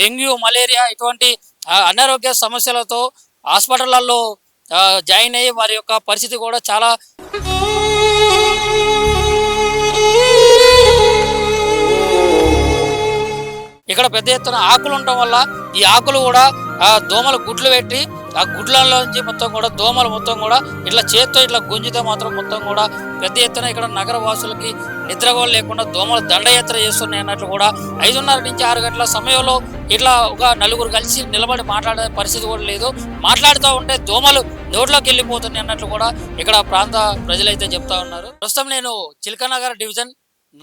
Dengue, malaria ఇటువంటి అనారోగ్య సమస్యలతో హాస్పిటళ్లలో జాయిన్ అయ్యి వారి యొక్క పరిస్థితి కూడా చాలా ఇక్కడ పెద్ద ఎత్తున ఆకులు ఉండటం వల్ల ఈ ఆకులు కూడా దోమలు గుడ్లు పెట్టి ఆ గుడ్లలోంచి మొత్తం కూడా దోమలు మొత్తం కూడా ఇట్లా చేత్తో ఇట్లా గుంజితే మాత్రం మొత్తం కూడా పెద్ద ఎత్తున ఇక్కడ నగర వాసులకి నిద్ర కూడా లేకుండా దోమలు దండయాత్ర చేస్తున్నాయి అన్నట్లు కూడా 5:30 నుంచి 6 గంటల సమయంలో ఇట్లా ఒక నలుగురు కలిసి నిలబడి మాట్లాడే పరిస్థితి కూడా లేదు. మాట్లాడుతూ ఉంటే దోమలు నోట్లోకి వెళ్ళిపోతున్నాయి అన్నట్లు కూడా ఇక్కడ ప్రాంత ప్రజలైతే చెప్తా ఉన్నారు. ప్రస్తుతం నేను చిలకనగర్ డివిజన్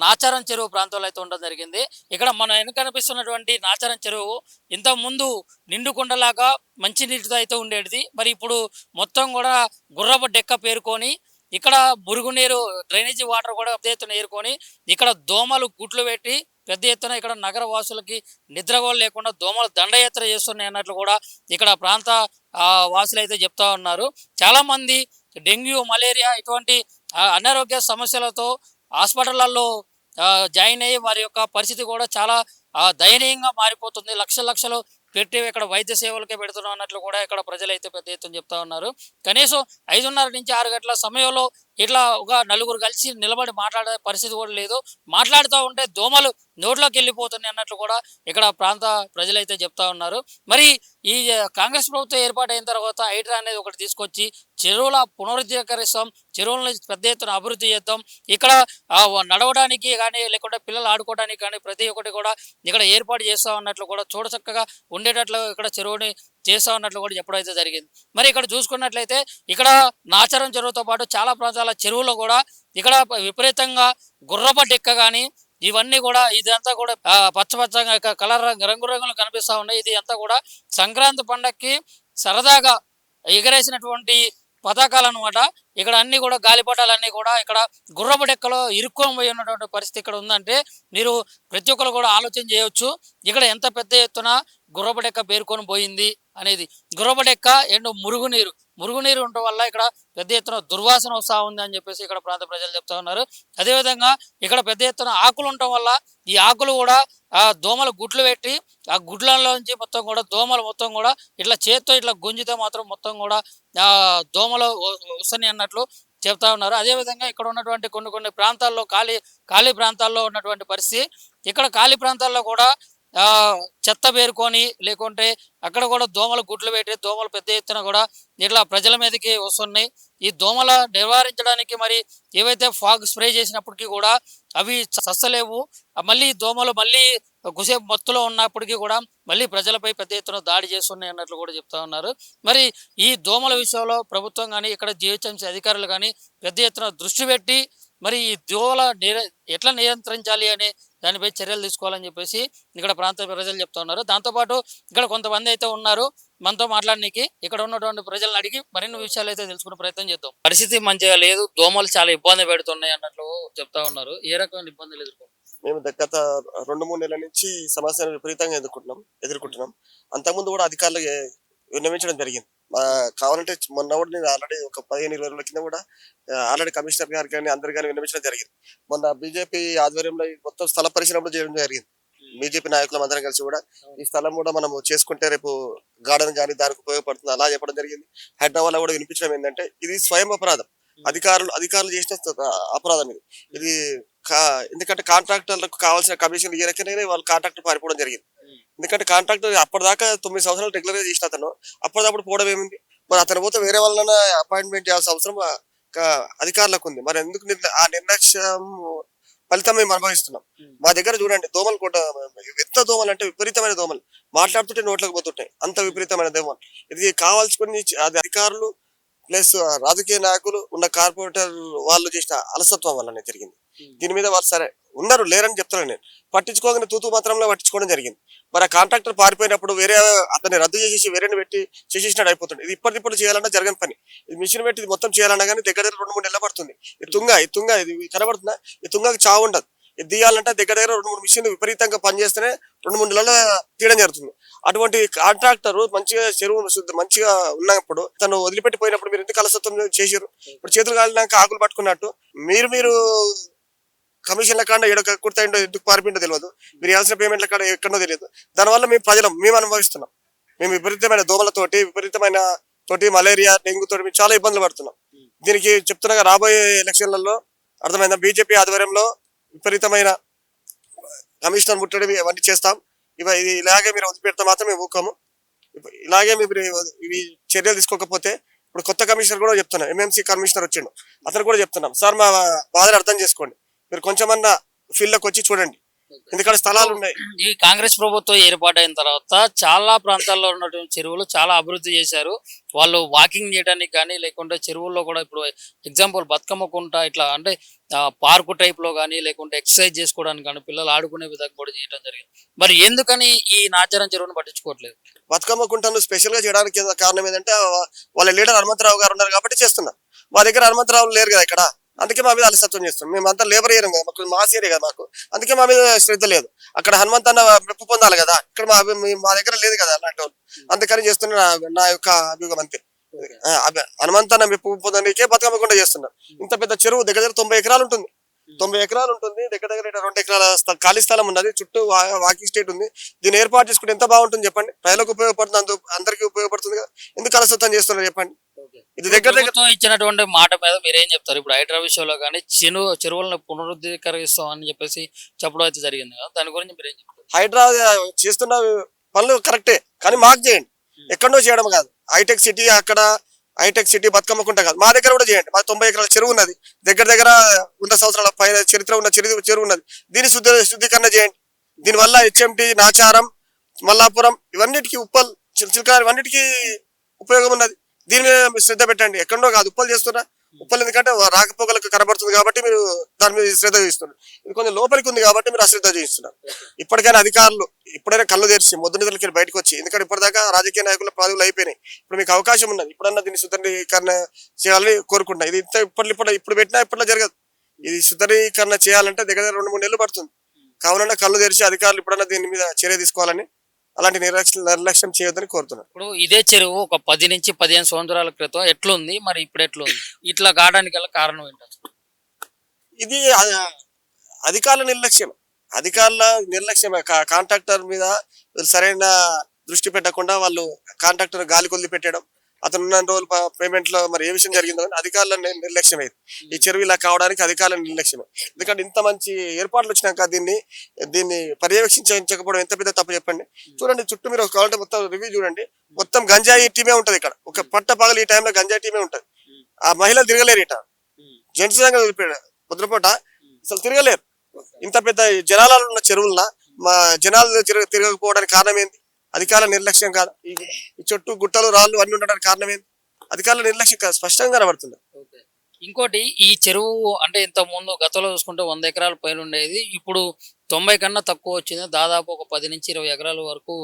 నాచారం చెరువు ప్రాంతంలో అయితే ఉండడం జరిగింది. ఇక్కడ మన వెనుక కనిపిస్తున్నటువంటి నాచారం చెరువు ఇంత ముందు నిండుకుండలాగా మంచి నీటితో అయితే ఉండేది. మరి ఇప్పుడు మొత్తం కూడా గుర్రపు డెక్క పేరుకొని ఇక్కడ మురుగునీరు డ్రైనేజీ వాటర్ కూడా పెద్ద ఎత్తున ఏరుకొని ఇక్కడ దోమలు గుడ్లు పెట్టి పెద్ద ఎత్తున ఇక్కడ నగర వాసులకి నిద్ర కూడా లేకుండా దోమలు దండయాత్ర చేస్తున్నాయి అన్నట్లు కూడా ఇక్కడ ప్రాంత వాసులు అయితే చెప్తా ఉన్నారు. చాలా మంది డెంగ్యూ, మలేరియా ఇటువంటి అనారోగ్య సమస్యలతో హాస్పిటళ్లలో జాయిన్ అయ్యి వారి యొక్క పరిస్థితి కూడా చాలా దయనీయంగా మారిపోతుంది. లక్షలు పెట్టి ఇక్కడ వైద్య సేవలకే పెడుతున్నాం అన్నట్లు కూడా ఇక్కడ ప్రజలైతే పెద్ద ఎత్తున చెప్తా ఉన్నారు. కనీసం 5:30 నుంచి 6 గంటల సమయంలో ఇట్లా ఒక నలుగురు కలిసి నిలబడి మాట్లాడే పరిస్థితి కూడా లేదు. మాట్లాడుతూ ఉంటే దోమలు నోట్లోకి వెళ్ళిపోతున్నాయి అన్నట్లు కూడా ఇక్కడ ప్రాంత ప్రజలైతే చెప్తా ఉన్నారు. మరి ఈ కాంగ్రెస్ ప్రభుత్వం ఏర్పాటైన తర్వాత హైడ్రా అనేది ఒకటి తీసుకొచ్చి చెరువుల పునరుద్ధీకరిస్తాం, చెరువులను పెద్ద ఎత్తున అభివృద్ధి చేద్దాం, ఇక్కడ నడవడానికి కానీ లేకుంటే పిల్లలు ఆడుకోవడానికి కానీ ప్రతి ఒక్కటి కూడా ఇక్కడ ఏర్పాటు చేస్తాం అన్నట్లు కూడా చూడచక్కగా ఉండేటట్లు ఇక్కడ చెరువుని చేస్తా ఉన్నట్లు కూడా చెప్పడం అయితే జరిగింది. మరి ఇక్కడ చూసుకున్నట్లయితే ఇక్కడ నాచారం చెరువుతో పాటు చాలా ప్రాంతాల చెరువులో కూడా ఇక్కడ విపరీతంగా గుర్రప డెక్క కానీ ఇవన్నీ కూడా ఇదంతా కూడా పచ్చగా కలర్ రంగులు కనిపిస్తా ఉన్నాయి. ఇది అంతా కూడా సంక్రాంతి పండగకి సరదాగా ఎగరేసినటువంటి పతాకాలు అనమాట. ఇక్కడ అన్ని కూడా గాలిపటాలన్నీ కూడా ఇక్కడ గుర్రపు డెక్కలో ఇరుక్కొని పోయి ఉన్నటువంటి పరిస్థితి ఇక్కడ ఉందంటే మీరు ప్రతి ఒక్కరు కూడా ఆలోచన చేయవచ్చు ఇక్కడ ఎంత పెద్ద ఎత్తున గుర్రపు డెక్క పేరుకొని పోయింది అనేది. గుర్రపు డెక్క ఎండు మురుగునీరు ఉండటం వల్ల ఇక్కడ పెద్ద ఎత్తున దుర్వాసన వస్తూ ఉంది అని చెప్పేసి ఇక్కడ ప్రాంత ప్రజలు చెప్తా ఉన్నారు. అదేవిధంగా ఇక్కడ పెద్ద ఎత్తున ఆకులు ఉండటం వల్ల ఈ ఆకులు కూడా దోమలు గుడ్లు పెట్టి ఆ గుడ్లలోంచి మొత్తం కూడా దోమలు మొత్తం కూడా ఇట్లా చేత్తో ఇట్లా గుంజితే మాత్రం మొత్తం కూడా దోమలు వస్తున్నాయి అన్నట్లు చెప్తా ఉన్నారు. అదేవిధంగా ఇక్కడ ఉన్నటువంటి కొన్ని ప్రాంతాల్లో ఖాళీ ప్రాంతాల్లో ఉన్నటువంటి పరిస్థితి ఇక్కడ ఖాళీ ప్రాంతాల్లో కూడా చెత్త పేరుకొని లేకుంటే అక్కడ కూడా దోమలు గుడ్లు పెట్టి దోమలు పెద్ద ఎత్తున కూడా ఇట్లా ప్రజల మీదకి వస్తున్నాయి. ఈ దోమల నివారించడానికి మరి ఏవైతే ఫాగ్ స్ప్రే చేసినప్పటికీ కూడా అవి సస్తలేవు. మళ్ళీ దోమలు మళ్ళీ కుసేపు మత్తులో ఉన్నప్పటికీ కూడా మళ్ళీ ప్రజలపై పెద్ద ఎత్తున దాడి చేస్తున్నాయి అన్నట్లు కూడా చెప్తా ఉన్నారు. మరి ఈ దోమల విషయంలో ప్రభుత్వం కానీ ఇక్కడ జిహెచ్ఎంసీ అధికారులు కానీ పెద్ద ఎత్తున దృష్టి పెట్టి మరి ఈ దోమల ఎట్లా నియంత్రించాలి అనే దానిపై చర్యలు తీసుకోవాలని చెప్పేసి ఇక్కడ ప్రాంత ప్రజలు చెప్తా ఉన్నారు. దాంతోపాటు ఇక్కడ కొంతమంది అయితే ఉన్నారు మనతో మాట్లాడడానికి. ఇక్కడ ఉన్నటువంటి ప్రజలను అడిగి మరిన్ని విషయాలు అయితే తెలుసుకునే ప్రయత్నం చేద్దాం. పరిస్థితి మంచిగా లేదు, దోమలు చాలా ఇబ్బంది పెడుతున్నాయి అన్నట్లు చెప్తా ఉన్నారు. ఏ రకమైన ఇబ్బందులు ఎదుర్కొంటున్నారు? మేము గత 2-3 నెలల నుంచి సమస్యను విపరీతంగా ఎదుర్కొంటున్నాం. అంతకుముందు కూడా అధికారులు విన్నవించడం జరిగింది. కావాలంటే మొన్న కూడా నేను ఆల్రెడీ ఒక 15-20 రోజుల కింద కూడా ఆల్రెడీ కమిషనర్ గారు కానీ అందరు కానీ విన్నవించడం జరిగింది. మొన్న బీజేపీ ఆధ్వర్యంలో మొత్తం స్థల పరిశీలన చేయడం జరిగింది. బీజేపీ నాయకులం అందరం కలిసి కూడా ఈ స్థలం కూడా మనం చేసుకుంటే రేపు గార్డెన్ కానీ దానికి ఉపయోగపడుతుంది అలా చెప్పడం జరిగింది. హైదరాబాద్ లో కూడా వినిపించడం ఏంటంటే ఇది స్వయం అపరాధం, అధికారులు చేసిన అపరాధం ఇది. ఎందుకంటే కాంట్రాక్టర్లకు కావాల్సిన కమిషన్లు ఇయ్యకనే వాళ్ళు కాంట్రాక్టర్ పారిపోవడం జరిగింది. ఎందుకంటే కాంట్రాక్టర్ అప్పటిదాకా 9 సంవత్సరాలు రెగ్యులర్ గా చేసిన అతను అప్పటిదప్పుడు పోవడం ఏముంది, మరి అతను పోతే వేరే వాళ్ళ అపాయింట్మెంట్ చేయాల్సిన అవసరం అధికారులకు ఉంది. మరి ఎందుకు ఆ నిర్లక్ష్యం ఫలితం మేము అనుభవిస్తున్నాం. మా దగ్గర చూడండి దోమలు కూడా ఎంత దోమలు అంటే విపరీతమైన దోమలు, మాట్లాడుతుంటే నోట్లకు పోతుంటాయి, అంత విపరీతమైన దోమలు. ఇది కావాల్సుకుని అది అధికారులు ప్లస్ రాజకీయ నాయకులు ఉన్న కార్పొరేటర్ వాళ్ళు చేసిన అలసత్వం వల్లనే జరిగింది. దీని మీద వాళ్ళు సరే ఉన్నారు లేరని చెప్తున్నాను నేను, పట్టించుకోగానే తూతూ మాత్రంలో పట్టించుకోవడం జరిగింది. మరి ఆ కాంట్రాక్టర్ పారిపోయినప్పుడు వేరే అతన్ని రద్దు చేసేసి వేరేని పెట్టి చేసేసినట్టు అయిపోతుంది. ఇది ఇప్పటికిప్పుడు చేయాలన్నా జరగని పని. ఇది మిషన్ పెట్టి మొత్తం చేయాలన్నా కానీ దగ్గర 2-3 నెలలు పడుతుంది. ఈ తుంగ ఇది కనబడుతుందా, ఈ తుంగకి చావు ఉండదు. ఇది తీయాలంటే దగ్గర 2-3 మిషన్లు విపరీతంగా పనిచేస్తేనే 2-3 నెలలు తీయడం జరుగుతుంది. అటువంటి కాంట్రాక్టర్ మంచిగా చెరువు మంచిగా ఉన్నప్పుడు తను వదిలిపెట్టిపోయినప్పుడు మీరు ఎందుకు అలసత్వం చేసారు? ఇప్పుడు చేతులు కాలినాక ఆకులు పట్టుకున్నట్టు మీరు కమిషన్ల కాడ ఏడో కుర్తాయిండో ఎందుకు పారిపోయిండో తెలియదు, మీరు ఇవ్వాల్సిన పేమెంట్ల కాడ ఎక్కడో తెలియదు. దానివల్ల మేము అనుభవిస్తున్నాం. మేము విపరీతమైన దోమలతోటి, విపరీతమైన తోటి, మలేరియా, డెంగ్యూ తోటి మేము చాలా ఇబ్బందులు పడుతున్నాం. దీనికి చెప్తున్నాగా రాబోయే ఎలక్షన్లలో అర్థమైందా, బీజేపీ ఆధ్వర్యంలో విపరీతమైన కమిషనర్ ముట్టడి అవన్నీ చేస్తాం. ఇది ఇలాగే మీరు వదిలిపెడితే మాత్రం మేము ఊరుకోము. ఇలాగే మీరు ఇవి చర్యలు తీసుకోకపోతే, ఇప్పుడు కొత్త కమిషనర్ కూడా చెప్తున్నాం, ఎంఎంసీ కమిషనర్ వచ్చిండు, అతను కూడా చెప్తున్నాం, సార్ మా బాధలు అర్థం చేసుకోండి, మీరు కొంచెమన్నా ఫీల్డ్లోకి వచ్చి చూడండి, ఎందుకంటే స్థలాలు ఉన్నాయి. ఈ కాంగ్రెస్ ప్రభుత్వం ఏర్పాటైన తర్వాత చాలా ప్రాంతాల్లో ఉన్నటువంటి చెరువులు చాలా అభివృద్ధి చేశారు. వాళ్ళు వాకింగ్ చేయడానికి కానీ, లేకుంటే చెరువుల్లో కూడా ఇప్పుడు ఎగ్జాంపుల్ బతుకమ్మ కుంట ఇట్లా అంటే పార్కు టైప్ లో కానీ, లేకుంటే ఎక్సర్సైజ్ చేసుకోవడానికి కానీ, పిల్లలు ఆడుకునే విధంగా కూడా చేయడం జరిగింది. మరి ఎందుకని ఈ నాచారం చెరువును పట్టించుకోవట్లేదు? బతుకమ్మ కుంటను స్పెషల్ గా చేయడానికి కారణం ఏంటంటే, వాళ్ళ లీడర్ హనుమంతరావు గారు ఉన్నారు కాబట్టి చేస్తున్నారు. మా దగ్గర హనుమంతరావు లేరు కదా ఇక్కడ, అందుకే మా మీద అలసత్వం చేస్తాం. మేమంతా లేబర్ ఏరియం కదా, మాకు మాస్ ఏరియా కదా మాకు, అందుకే మా మీద శ్రద్ధ లేదు. అక్కడ హనుమంత్ అన్న మెప్పు పొందాలి కదా, ఇక్కడ మా దగ్గర లేదు కదా అలాంటి వాళ్ళు, అందుకని చేస్తున్న నా యొక్క అభియోగం అంతే. హనుమంత్ అన్న మెప్పు పొందడానికే బతుకమ్మ కుంట చేస్తున్నారు. ఇంత పెద్ద చెరువు దగ్గర 90 ఎకరాలు ఉంటుంది, 90 ఎకరాలు ఉంటుంది, దగ్గర 2 ఎకరాల ఖాళీ స్థలం ఉన్నది, చుట్టూ వాకింగ్ స్టేట్ ఉంది. దీన్ని ఏర్పాటు చేసుకుంటే ఎంత బాగుంటుంది చెప్పండి, ప్రజలకు ఉపయోగపడుతుంది, అందరికీ ఉపయోగపడుతుంది కదా, ఎందుకు అలసత్వం చేస్తున్నారు చెప్పండి. ఇది దగ్గర ఇచ్చినటువంటి మాట మీద మీరు ఏం చెప్తారు? ఇప్పుడు హైడ్రా విషయంలో కానీ చెరువులను పునరుద్ధీకరిస్తాం అని చెప్పేసి చెప్పడం అయితే జరిగింది కదా, దాని గురించి మీరు ఏం చెప్తారు? హైడ్రా చేస్తున్న పనులు కరెక్టే, కానీ మాకు చేయండి, ఎక్కడో చేయడం కాదు. హైటెక్ సిటీ అక్కడ, హైటెక్ సిటీ బతుకమ్మ కుంట కాదు, మా దగ్గర కూడా చేయండి. మా 90 ఎకరాల చెరువు ఉన్నది, దగ్గర 100 సంవత్సరాల పైన చరిత్ర ఉన్న చెరువు ఉన్నది, దీన్ని శుద్ధీకరణ చేయండి. దీనివల్ల హెచ్ఎంటి, నాచారం, మల్లాపురం ఇవన్నిటికీ, ఉప్పల్, చిలకల ఇవన్నిటికీ ఉపయోగం ఉన్నది. దీని మీద మీరు శ్రద్ధ పెట్టండి. ఎక్కడో కాదు, ఉప్పల్ చేస్తున్నా, ఉప్పల్ ఎందుకంటే రాకపోకలకు కనబడుతుంది కాబట్టి మీరు దాని మీద శ్రద్ధ చూస్తున్నారు. ఇది కొంచెం లోపలికి ఉంది కాబట్టి మీరు అశ్రద్ధ చూపిస్తున్నారు. ఇప్పటికైనా అధికారులు ఇప్పుడైనా కళ్ళు తెరిచి మొద్దు నిధులకి బయటకు వచ్చి, ఎందుకంటే ఇప్పటిదాకా రాజకీయ నాయకుల పదవులు అయిపోయినాయి, ఇప్పుడు మీకు అవకాశం ఉన్నది, ఇప్పుడన్నా దీన్ని శుద్ధీకరణ చేయాలని కోరుకుంటున్నా. ఇది ఇప్పుడు పెట్టినా ఇప్పట్లో జరగదు. ఇది శుద్ధీకరణ చేయాలంటే దగ్గర 2-3 నెలలు పడుతుంది. కావాలన్నా కళ్ళు తెరిచి అధికారులు ఇప్పుడన్నా దీని మీద చర్య తీసుకోవాలని, అలాంటి నిర్లక్ష్యం చేయొద్దని కోరుతున్నాను. ఇప్పుడు ఇదే చెరువు ఒక 10 నుంచి 15 సంవత్సరాల క్రితం ఎట్లుంది, మరి ఇప్పుడు ఎట్లుంది? ఇట్లా కావడానికి గల కారణం ఏంటి? ఇది అధికారుల నిర్లక్ష్యమే. కాంట్రాక్టర్ మీద సరైన దృష్టి పెట్టకుండా వాళ్ళు కాంట్రాక్టర్ గాలి కొద్ది పెట్టడం, అతను ఉన్న రోజులు పేమెంట్ లో మరి ఏ విషయం జరిగిందో అని అధికారుల నిర్లక్ష్యమే. ఈ చెరువు ఇలా కావడానికి అధికారుల నిర్లక్ష్యమే. ఎందుకంటే ఇంత మంచి ఏర్పాట్లు వచ్చినాక దీన్ని పర్యవేక్షించకపోవడం ఎంత పెద్ద తప్పు చెప్పండి. చూడండి చుట్టూ మీరు కావాలంటే మొత్తం రివ్యూ చూడండి, మొత్తం గంజాయి టీమే ఉంటది ఇక్కడ. ఒక పట్ట పగలు ఈ టైంలో గంజాయి టీమే ఉంటది. ఆ మహిళలు తిరగలేరు ఇట, జెంట్స్ పొద్దుపూట అసలు తిరగలేరు. ఇంత పెద్ద జనాలు ఉన్న చెరువుల మా జనాలు తిరగకపోవడానికి కారణం ఏంటి? అధికారుల నిర్లక్ష్యం కాదు. ఈ చుట్టూ గుట్టలు, రాళ్ళు అన్ని ఉండడానికి కారణం ఏంటి? అధికారుల నిర్లక్ష్యం కాదు, స్పష్టంగా కనబడుతుంది. ఇంకోటి, ఈ చెరువు అంటే ఇంత ముందు గతంలో చూసుకుంటే 100 ఎకరాల పైన ఉండేది, ఇప్పుడు 90 కన్నా తక్కువ వచ్చింది. దాదాపు ఒక 10 నుంచి 20 ఎకరాల వరకు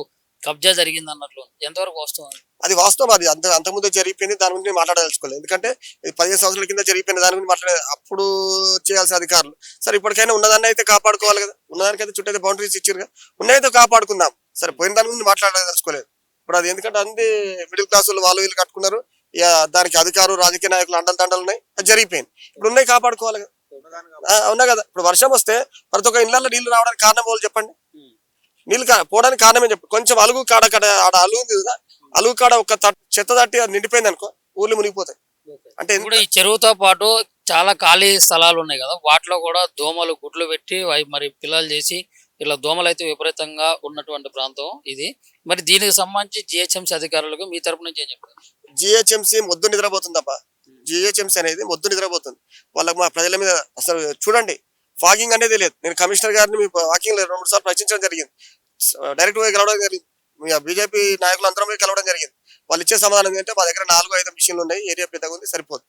కబ్జా జరిగింది అన్నట్లు. ఎంతవరకు వాస్తవం? అది వాస్తవం. అది అంతకుముందు జరిగిపోయింది, దాని గురించి మాట్లాడదలుచుకోలేదు. ఎందుకంటే 15 సంవత్సరాల కింద జరిగిపోయింది, దాని గురించి మాట్లాడేది అప్పుడు చేయాల్సిన అధికారులు. సరే ఇప్పటికైనా ఉన్నదాన్ని అయితే కాపాడుకోవాలి కదా, ఉన్నదానికైతే చుట్టూ అయితే బౌండరీస్ ఇచ్చారు కదా, ఉన్నదైతే కాపాడుకుందాం. సరే పోయిన దాని గురించి మాట్లాడదలుచుకోలేదు. ఇప్పుడు అది ఎందుకంటే అన్ని మిడిల్ క్లాస్ వాళ్ళు వీళ్ళు కట్టుకున్నారు, ఇక దానికి అధికారులు, రాజకీయ నాయకులు అండలు ఉన్నాయి, అది జరిగిపోయింది. ఇప్పుడు ఉన్నాయి కాపాడుకోవాలి కదా, అవునా కదా. ఇప్పుడు వర్షం వస్తే ప్రతి ఒక్క ఇళ్లలో నీళ్లు రావడానికి కారణం వాళ్ళు చెప్పండి, నీళ్ళు పోవడానికి కారణమే చెప్పు. కొంచెం అలుగు కాడ ఆడ అలుగు ఉంది కదా, అలుగు కాడ ఒక చెత్త తట్టి అది నిండిపోయింది అనుకో, ఊళ్ళు మునిగిపోతాయి. అంటే ఇప్పుడు ఈ చెరువుతో పాటు చాలా ఖాళీ స్థలాలు ఉన్నాయి కదా, వాటిలో కూడా దోమలు గుడ్లు పెట్టి మరి పిల్లలు చేసి ఇలా దోమలు అయితే విపరీతంగా ఉన్నటువంటి ప్రాంతం ఇది. మరి దీనికి సంబంధించి జిహెచ్ఎంసీ అధికారులకు మీ తరపు నుంచి ఏం చెప్తారు? జిహెచ్ఎంసీ మొద్దు నిద్రపోతుందబ్బా. జిహెచ్ఎంసీ అనేది మొద్దు నిద్రపోతుంది. వాళ్ళకి మా ప్రజల మీద అసలు చూడండి, ఫాగింగ్ అనేది లేదు. నేను కమిషనర్ గారిని మీ వాకింగ్ 2-3 సార్లు ప్రశ్నించడం జరిగింది, డైరెక్ట్ గా కలవడం జరిగింది, బీజేపీ నాయకులు అందరం కలవడం జరిగింది. వాళ్ళు ఇచ్చే సమాధానం ఏంటంటే మా దగ్గర 4-5 మిషన్లు ఉన్నాయి, ఏరియా పెద్దగా ఉంది, సరిపోదు.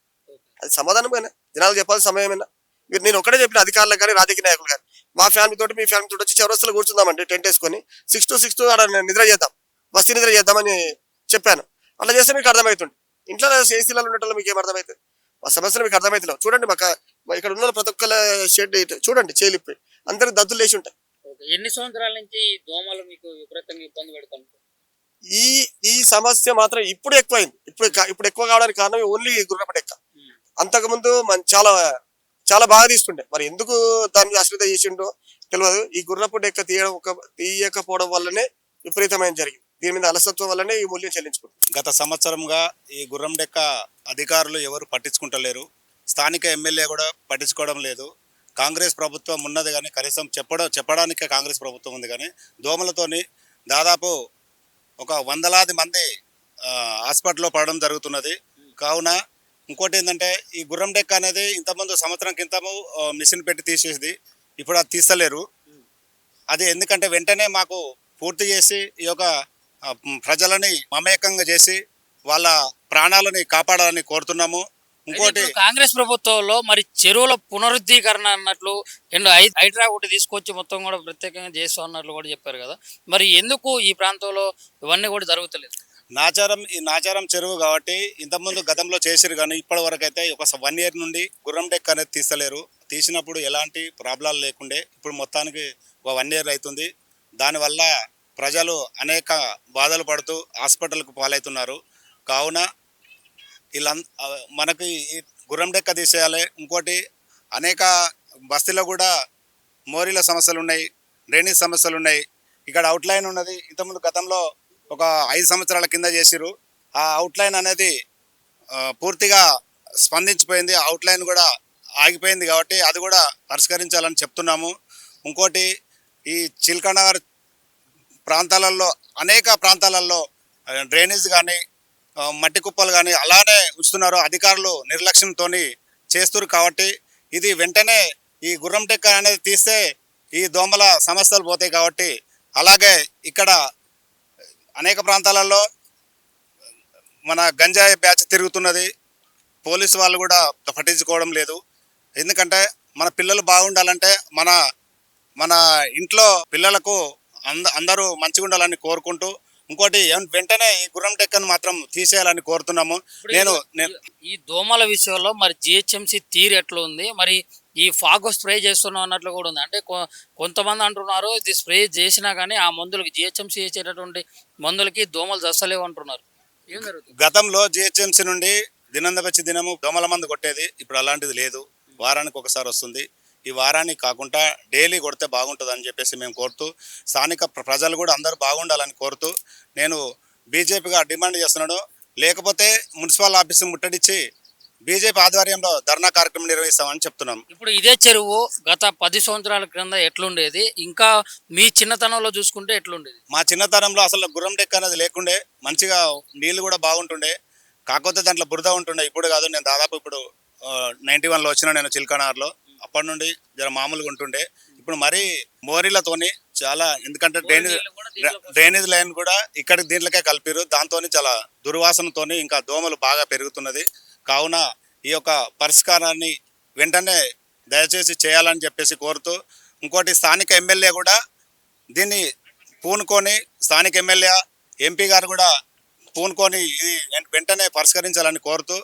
అది సమాధానమేనా? జనాలు చెప్పాల్సిన సమయమేనా? మీరు నేను ఒకటే చెప్పిన అధికారులకు కానీ రాజకీయ నాయకులు కానీ, మా ఫ్యామిలీ తోటి మీ ఫ్యామిలీ తోటి వచ్చి చౌరస్తాలో కూర్చుందామండి, టెంట్ వేసుకొని 6 to 6 ఆడ నిద్ర చేద్దాం, బస్తీ నిద్ర చేద్దామని చెప్పాను. అట్లా చేస్తే మీకు అర్థమవుతుంది. ఇంట్లో ఏసీలలో ఉండటంలో మీకు ఏం అర్థమవుతుంది? మా సమస్యలు మీకు అర్థమవుతున్నావు. చూడండి మాకు ఇక్కడ ఉన్న ప్రతి ఒక్కల షెడ్ చూడండి, చేలిప్పి అందరికి దద్దులు లేచి ఉంటాయి. ఎన్ని సంవత్సరాల నుంచి దోమలు మీకు విపరీతంగా ఇబ్బంది పెడుతుంది? ఈ సమస్య మాత్రం ఇప్పుడు ఎక్కువైంది. ఇప్పుడు ఎక్కువ కావడానికి కారణం ఓన్లీ గుర్రపటెక్క. అంతకుముందు చాలా చాలా బాగా తీసుకుంటే మరి ఎందుకు దాన్ని అశ్రద్ధ చేసిండో తెలియదు. ఈ గుర్రపు డెక్క తీయకపోవడం వల్లనే విపరీతమైన జరిగింది. దీని మీద అలసత్వం వల్లనే ఈ మూల్యం చెల్లించుకుంటుంది. గత సంవత్సరంగా ఈ గుర్రం డెక్క అధికారులు ఎవరు పట్టించుకుంటలేరు. స్థానిక ఎమ్మెల్యే కూడా పట్టించుకోవడం లేదు. కాంగ్రెస్ ప్రభుత్వం ఉన్నది కానీ కనీసం చెప్పడానికే కాంగ్రెస్ ప్రభుత్వం ఉంది కానీ దోమలతోని దాదాపు ఒక వందలాది మంది హాస్పిటల్లో పడడం జరుగుతున్నది. కావున ఇంకోటి ఏంటంటే ఈ గుర్రం డెక్క అనేది ఇంతకుముందు సంవత్సరం క్రితము మిషన్ పెట్టి తీసేది. ఇప్పుడు అది తీస్తలేరు. అది ఎందుకంటే వెంటనే మాకు పూర్తి చేసి ఈ యొక్క ప్రజలని మమేకంగా చేసి వాళ్ళ ప్రాణాలని కాపాడాలని కోరుతున్నాము. ఇంకోటి ఇప్పుడు కాంగ్రెస్ ప్రభుత్వంలో మరి చెరువుల పునరుద్ధీకరణ అన్నట్లు అండ్ హైడ్రా ఒకటి తీసుకొచ్చి మొత్తం కూడా ప్రత్యేకంగా చేస్తా అన్నట్లు కూడా చెప్పారు కదా. మరి ఎందుకు ఈ ప్రాంతంలో ఇవన్నీ కూడా జరుగుతలేదు? ఈ నాచారం చెరువు కాబట్టి ఇంతకుముందు గతంలో చేసిరు కానీ ఇప్పటి వరకు అయితే ఒక 1 year నుండి గుర్రం డెక్క అనేది తీస్తలేరు. తీసినప్పుడు ఎలాంటి ప్రాబ్లాలు లేకుండే ఇప్పుడు మొత్తానికి ఒక 1 year అవుతుంది. దానివల్ల ప్రజలు అనేక బాధలు పడుతూ హాస్పిటల్కు పాలవుతున్నారు. కావున ఇలా మనకి ఈ గుర్రం డెక్క తీసేయాలి. ఇంకోటి అనేక బస్తీలో కూడా మోరీల సమస్యలు ఉన్నాయి, డ్రైనేజ్ సమస్యలు ఉన్నాయి. ఇక్కడ అవుట్లైన్ ఉన్నది. ఇంతకుముందు గతంలో ఒక 5 సంవత్సరాల కింద చేసిరు. ఆ అవుట్లైన్ అనేది పూర్తిగా స్పందించిపోయింది. అవుట్లైన్ కూడా ఆగిపోయింది కాబట్టి అది కూడా పరిష్కరించాలని చెప్తున్నాము. ఇంకోటి ఈ చిల్కనగర్ ప్రాంతాలలో అనేక ప్రాంతాలలో డ్రైనేజ్ కానీ మట్టి కుప్పలు కానీ అలానే ఉంచుతున్నారు. అధికారులు నిర్లక్ష్యంతో చేస్తున్నారు కాబట్టి ఇది వెంటనే ఈ గుర్రం డెక్క అనేది తీస్తే ఈ దోమల సమస్యలు పోతాయి కాబట్టి. అలాగే ఇక్కడ అనేక ప్రాంతాలలో మన గంజాయి బ్యాచ్ తిరుగుతున్నది. పోలీసు వాళ్ళు కూడా పట్టించుకోవడం లేదు. ఎందుకంటే మన పిల్లలు బాగుండాలంటే మన ఇంట్లో పిల్లలకు అందరూ మంచిగా ఉండాలని కోరుకుంటూ ఇంకోటి వెంటనే ఈ గుర్రం డెక్కను మాత్రం తీసేయాలని కోరుతున్నాము. నేను ఈ దోమల విషయంలో మరి జిహెచ్ఎంసి తీరు ఎట్లా ఉంది? మరి ఈ ఫాగ్ స్ప్రే చేస్తున్నాం అన్నట్లు కూడా ఉంది. అంటే కొంతమంది అంటున్నారు ఇది స్ప్రే చేసినా కానీ ఆ మందులకి జిహెచ్ఎంసి ఇచ్చేటటువంటి మందులకి దోమలు చస్తలేవు అంటున్నారు. ఏం జరుగుతుంది? గతంలో జిహెచ్ఎంసీ నుండి దినందపచ్చి దినము దోమల మందు కొట్టేది. ఇప్పుడు అలాంటిది లేదు. వారానికి ఒకసారి వస్తుంది. ఈ వారానికి కాకుండా డైలీ కొడితే బాగుంటుంది అని చెప్పేసి మేము కోరుతూ స్థానిక ప్రజలు కూడా అందరూ బాగుండాలని కోరుతూ నేను బీజేపీగా డిమాండ్ చేస్తున్నాను. లేకపోతే మున్సిపల్ ఆఫీసు ముట్టడిచ్చి బీజేపీ ఆధ్వర్యంలో ధర్నా కార్యక్రమం నిర్వహిస్తామని చెప్తున్నాం. ఇప్పుడు ఇదే చెరువు గత 10 సంవత్సరాల క్రింద ఎట్లుండేది, ఇంకా మీ చిన్నతనంలో చూసుకుంటే ఎట్లుండేది? మా చిన్నతనంలో అసలు గుర్రం డెక్క అనేది లేకుండే. మంచిగా నీళ్ళు కూడా బాగుంటుండే. కాకపోతే దాంట్లో బురద ఉంటుండే. ఇప్పుడు కాదు. నేను దాదాపు ఇప్పుడు 91లో వచ్చిన నేను చిల్కనార్లో. అప్పటి నుండి జర మామూలుగా ఉంటుండే. ఇప్పుడు మరీ మోరీలతోని చాలా, ఎందుకంటే డ్రైనేజ్ లైన్ కూడా ఇక్కడ దీంట్లోకే కలిపిరు. దాంతో చాలా దుర్వాసనతోని ఇంకా దోమలు బాగా పెరుగుతున్నది. కావున ఈ యొక్క పరిష్కారాన్ని వెంటనే దయచేసి చేయాలని చెప్పేసి కోరుతూ ఇంకోటి స్థానిక ఎమ్మెల్యే కూడా దీన్ని పూనుకొని స్థానిక ఎమ్మెల్యే ఎంపీ గారు కూడా పూనుకొని ఇది వెంటనే పరిష్కరించాలని కోరుతూ